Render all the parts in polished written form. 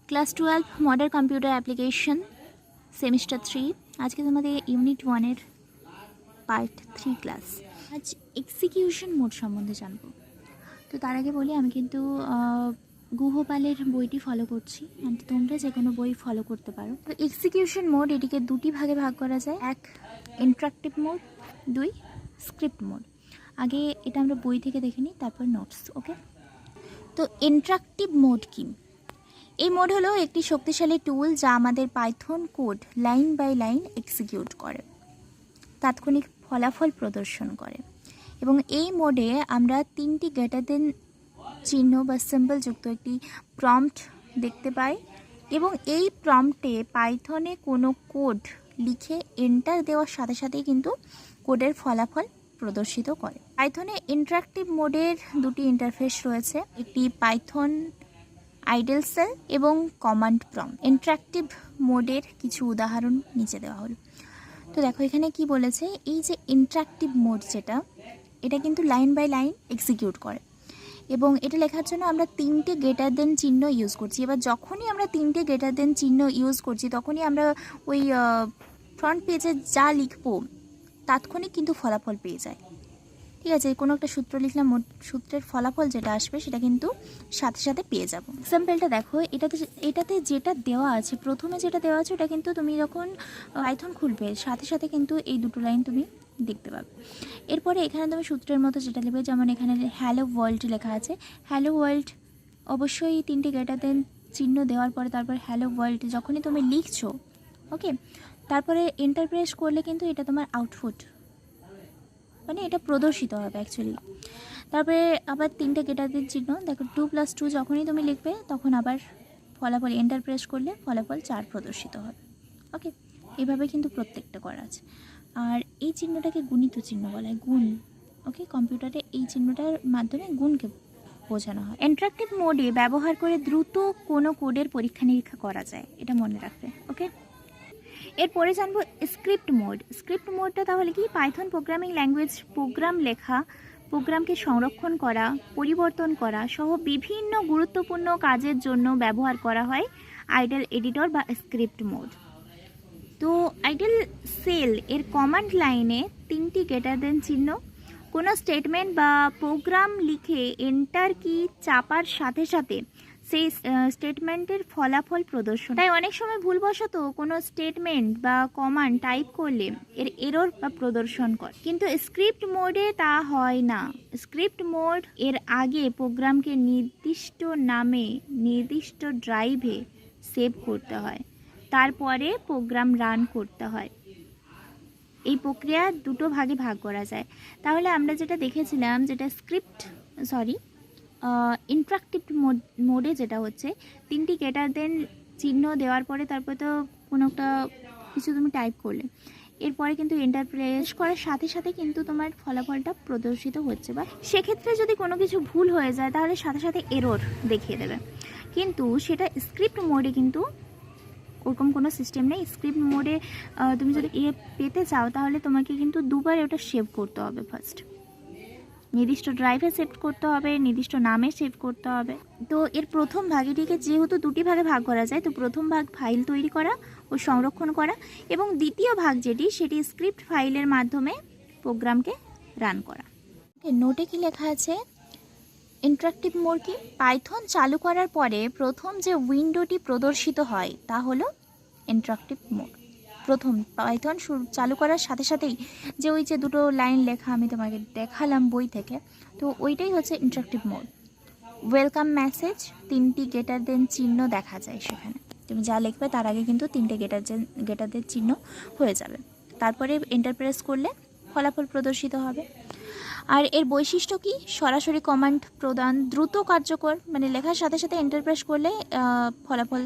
Class 12 modern computer application semester 3। আজকে তোমাদের unit 1-এর part 3 class. আজ এক্সিকিউশন মোড সম্বন্ধে জানবো। তো তার আগে বলি, আমি কিন্তু গুহপালের বইটি ফলো করছি, অ্যান্ড তোমরা যে কোনো বই ফলো করতে পারো। তো এক্সিকিউশন মোড এটিকে দুটি ভাগে ভাগ করা যায়, এক ইন্টারাক্টিভ মোড, দুই স্ক্রিপ্ট মোড। আগে এটা আমরা বই থেকে দেখে নিই, তারপর নোটস। ওকে, তো ইন্টারাক্টিভ মোড কি? এই মোড হলো একটি শক্তিশালী টুল যা আমাদের Python code line by line execute করে, তাৎক্ষণিক ফলাফল প্রদর্শন করে। এবং এই মোডে আমরা তিনটি গ্রেটার দেন চিহ্ন বা সিম্বল যুক্ত একটি প্রম্পট দেখতে পাই, এবং এই প্রম্পটে পাইথনে কোনো কোড লিখে এন্টার দেওয়ার সাথে সাথেই কিন্তু কোডের ফলাফল প্রদর্শিত করে। পাইথনে ইন্টারাক্টিভ মোডের দুটি ইন্টারফেস রয়েছে, একটি পাইথন আইডল সেল এবং কমান্ড প্রম্পট। ইন্টারাক্টিভ মোডের কিছু উদাহরণ নিচে দেওয়া হলো। তো দেখো এখানে কি বলেছে, এই যে ইন্টারাক্টিভ মোড যেটা, এটা কিন্তু লাইন বাই লাইন এক্সিকিউট করে, এবং এটা লেখার জন্য আমরা তিনটে গ্রেটার দেন চিহ্ন ইউজ করছি। এবার যখনই আমরা তিনটে গ্রেটার দেন চিহ্ন ইউজ করছি, তখনই আমরা ওই ফ্রন্ট পেজে যা লিখবো তাৎক্ষণিক কিন্তু ফলাফল পেয়ে যায়। ঠিক আছে, কোনো একটা সূত্র লিখলাম, সূত্রের ফলাফল যেটা আসবে সেটা কিন্তু সাথে সাথে পেয়ে যাব। এক্সাম্পলটা দেখো, এটাতে যেটা দেওয়া আছে, প্রথমে যেটা দেওয়া আছে ওটা কিন্তু তুমি যখন পাইথন খুলবে সাথে সাথে কিন্তু এই দুটো লাইন তুমি দেখতে পাবে। এরপরে এখানে তুমি সূত্রের মতো যেটা লিখবে, যেমন এখানে হ্যালো ওয়ার্ল্ড লেখা আছে, হ্যালো ওয়ার্ল্ড অবশ্যই তিনটে গ্রেটার দেন চিহ্ন দেওয়ার পরে তারপর হ্যালো ওয়ার্ল্ড যখনই তুমি লিখছো, ওকে, তারপরে এন্টার প্রেস করলে কিন্তু এটা তোমার আউটপুট, মানে এটা প্রদর্শিত হবে অ্যাকচুয়ালি। তারপরে আবার তিনটে গ্রেটার দেন চিহ্ন, দেখো 2+2 যখনই তুমি লিখবে তখন আবার ফলাফল এন্টার প্রেস করলে ফলাফল 4 প্রদর্শিত হবে। ওকে, এইভাবে কিন্তু প্রত্যেকটা করা আছে। আর এই চিহ্নটাকে গুণিত চিহ্ন বলা হয়, গুণ। ওকে, কম্পিউটারে এই চিহ্নটার মাধ্যমে গুণকে বোঝানো হয়। ইন্টারাক্টিভ মোডে ব্যবহার করে দ্রুত কোনো কোডের পরীক্ষা নিরীক্ষা করা যায়, এটা মনে রাখবে। ওকে, এরপরে জানবো স্ক্রিপ্ট মোড। স্ক্রিপ্ট মোডটা তাহলে কি? পাইথন প্রোগ্রামিং ল্যাঙ্গুয়েজ প্রোগ্রাম লেখা, প্রোগ্রামকে সংরক্ষণ করা, পরিবর্তন করা সহ বিভিন্ন গুরুত্বপূর্ণ কাজের জন্য ব্যবহার করা হয় আইডল এডিটর বা স্ক্রিপ্ট মোড। তো আইডল সেল এর কমান্ড লাইনে তিনটি গ্রেটার দেন চিহ্ন, কোনো স্টেটমেন্ট বা প্রোগ্রাম লিখে এন্টার কি চাপার সাথে সাথে সেই স্টেটমেন্টের ফলাফল প্রদর্শন। তাই অনেক সময় ভুলবশত কোনো স্টেটমেন্ট বা কমান্ড টাইপ করলে এর এরর বা প্রদর্শন করে, কিন্তু স্ক্রিপ্ট মোডে তা হয় না। স্ক্রিপ্ট মোড এর আগে প্রোগ্রামকে নির্দিষ্ট নামে নির্দিষ্ট ড্রাইভে সেভ করতে হয়, তারপরে প্রোগ্রাম রান করতে হয়। এই প্রক্রিয়া দুটো ভাগে ভাগ করা যায়। তাহলে আমরা যেটা দেখেছিলাম, যেটা ইন্টারাক্টিভ মোডে যেটা হচ্ছে তিনটি গ্রেটার দেন চিহ্ন দেওয়ার পরে তারপরে তো কোনো একটা কিছু তুমি টাইপ করলে, এরপরে কিন্তু এন্টার প্রেস করার সাথে সাথে কিন্তু তোমার ফলাফলটা প্রদর্শিত হচ্ছে, বা সেক্ষেত্রে যদি কোনো কিছু ভুল হয়ে যায় তাহলে সাথে সাথে এরর দেখিয়ে দেবে। কিন্তু সেটা স্ক্রিপ্ট মোডে কিন্তু ওরকম কোনো সিস্টেম নেই। স্ক্রিপ্ট মোডে তুমি যদি পেতে চাও তাহলে তোমাকে কিন্তু দুবার ওটা সেভ করতে হবে। ফার্স্ট নির্দিষ্ট ড্রাইভে সেভ করতে হবে, নির্দিষ্ট নামে সেভ করতে হবে। তো এর প্রথম ভাগটিকে যেহেতু দুটি ভাগে ভাগ করা যায়, তো প্রথম ভাগ ফাইল তৈরি করা ও সংরক্ষণ করা, এবং দ্বিতীয় ভাগ সেটি স্ক্রিপ্ট ফাইলের মাধ্যমে প্রোগ্রামকে রান করা। নোটে কি লেখা আছে? ইন্টারাক্টিভ মোড কি? পাইথন চালু করার পরে প্রথম যে উইন্ডোটি প্রদর্শিত হয় তা হলো ইন্টারাক্টিভ মোড। প্রথম পাইথন চালু করার সাথে সাথেই যে ওই যে দুটো লাইন লেখা আমি তোমাকে দেখালাম বই থেকে, তো ওইটাই হচ্ছে ইন্টারাক্টিভ মোড। ওয়েলকাম মেসেজ, তিনটি গ্রেটার দেন চিহ্ন দেখা যায় সেখানে, তুমি যা লিখবে তার আগে কিন্তু তিনটে গ্রেটার দেন চিহ্ন হয়ে যাবে, তারপরে এন্টার প্রেস করলে ফলাফল প্রদর্শিত হবে। আর এর বৈশিষ্ট্য কি? সরাসরি কমান্ড প্রদান, দ্রুত কার্যকর, মানে লেখার সাথে সাথে এন্টার প্রেস করলে ফলাফল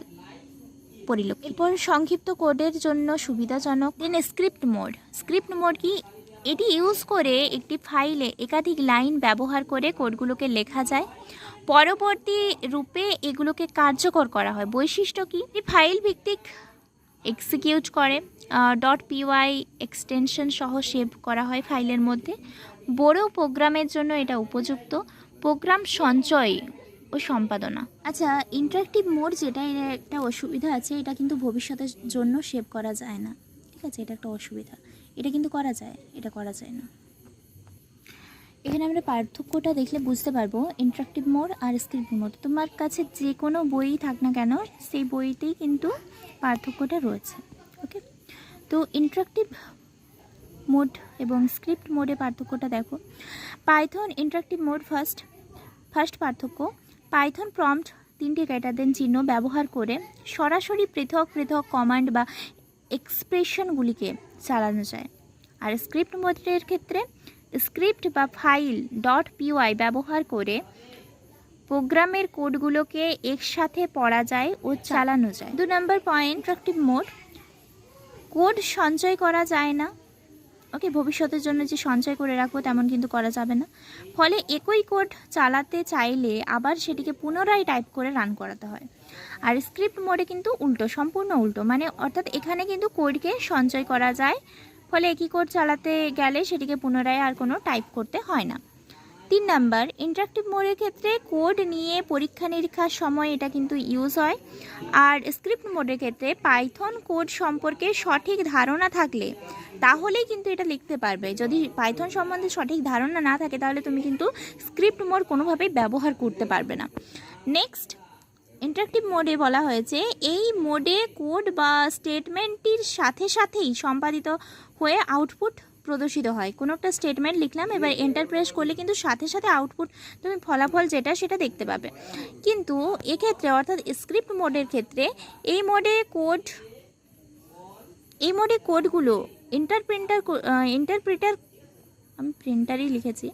পরিলক্ষিত। এরপর সংক্ষিপ্ত কোডের জন্য সুবিধাজনক। দেন স্ক্রিপ্ট মোড। স্ক্রিপ্ট মোড কি? এটি ইউজ করে একটি ফাইলে একাধিক লাইন ব্যবহার করে কোডগুলোকে লেখা যায়, পরবর্তী রূপে এগুলোকে কার্যকর করা হয়। বৈশিষ্ট্য কি? ফাইল ভিত্তিক এক্সিকিউট করে, .py এক্সটেনশন সহ সেভ করা হয় ফাইলের মধ্যে। বড় প্রোগ্রামের জন্য এটা উপযুক্ত। প্রোগ্রাম সঞ্চয় ও সম্পাদনা। আচ্ছা, ইন্টারেক্টিভ মোড যেটা, এর একটা অসুবিধা আছে, এটা কিন্তু ভবিষ্যতের জন্য সেভ করা যায় না। ঠিক আছে, এটা একটা অসুবিধা। এটা কিন্তু করা যায়, এটা করা যায় না। এখানে আমরা পার্থক্যটা দেখলে বুঝতে পারবো ইন্টারেক্টিভ মোড আর স্ক্রিপ্ট মোড। তোমার কাছে যে কোনো বই থাক না কেন, সেই বইতেই কিন্তু পার্থক্যটা রয়েছে। ওকে, তো ইন্টারেক্টিভ মোড এবং স্ক্রিপ্ট মোডে পার্থক্যটা দেখো। পাইথন ইন্টারেক্টিভ মোড ফার্স্ট পার্থক্য, পাইথন প্রম্পট 3টি ক্যাটার চিহ্ন ব্যবহার করে সরাসরি পৃথক পৃথক কমান্ড বা এক্সপ্রেশনগুলিকে চালানো যায়। আর স্ক্রিপ্ট মোডের ক্ষেত্রে স্ক্রিপ্ট বা ফাইল .py ব্যবহার করে প্রোগ্রামের কোডগুলোকে একসাথে পড়া যায় ও চালানো যায়। 2 নম্বর পয়েন্ট, ইন্টারেক্টিভ মোড কোড সঞ্চয় করা যায় না। ওকে, ভবিষ্যতের জন্য যে সঞ্চয় করে রাখবো তেমন কিন্তু করা যাবে না। ফলে একই কোড চালাতে চাইলে আবার সেটিকে পুনরায় টাইপ করে রান করাতে হয়। আর স্ক্রিপ্ট মোডে কিন্তু উল্টো, সম্পূর্ণ উল্টো, মানে অর্থাৎ এখানে কিন্তু কোডকে সঞ্চয় করা যায়, ফলে একই কোড চালাতে গেলে সেটিকে পুনরায় আর কোনো টাইপ করতে হয় না। 3 নাম্বার, ইন্টারেক্টিভ মোডের ক্ষেত্রে কোড নিয়ে পরীক্ষা নিরীক্ষার সময় এটা কিন্তু ইউজ হয়। আর স্ক্রিপ্ট মোডের ক্ষেত্রে পাইথন কোড সম্পর্কে সঠিক ধারণা থাকলে তাহলেই কিন্তু এটা লিখতে পারবে। যদি পাইথন সম্বন্ধে সঠিক ধারণা না থাকে তাহলে তুমি কিন্তু স্ক্রিপ্ট মোড কোনোভাবেই ব্যবহার করতে পারবে না। নেক্সট, ইন্টারেক্টিভ মোডে বলা হয়েছে এই মোডে কোড বা স্টেটমেন্টটির সাথে সাথেই সম্পাদিত হয়ে আউটপুট প্রদর্শিত হয়। কোনো একটা স্টেটমেন্ট লিখলাম, এবার এন্টার প্রেস করলে কিন্তু সাথে সাথে আউটপুট, তুমি ফলাফল যেটা সেটা দেখতে পাবে। কিন্তু এক্ষেত্রে অর্থাৎ স্ক্রিপ্ট মোডের ক্ষেত্রে এই মোডে কোডগুলো ইন্টারপ্রিটার আমি প্রিন্টারই লিখেছি,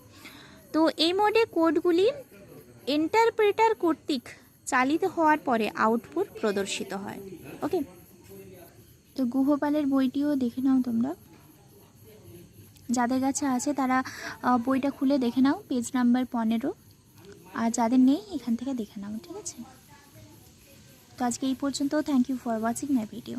তো এই মোডে কোডগুলি ইন্টারপ্রিটার কর্তৃক চালিত হওয়ার পরে আউটপুট প্রদর্শিত হয়। ওকে, তো গুহপালের বইটিও দেখে নাও তোমরা, যাদের কাছে আছে তারা বইটা খুলে দেখে নাও, পেজ নাম্বার 15। আর যাদের নেই এখান থেকে দেখে নাও, ঠিক আছে? তো আজকে এই পর্যন্ত। Thank you for watching my video.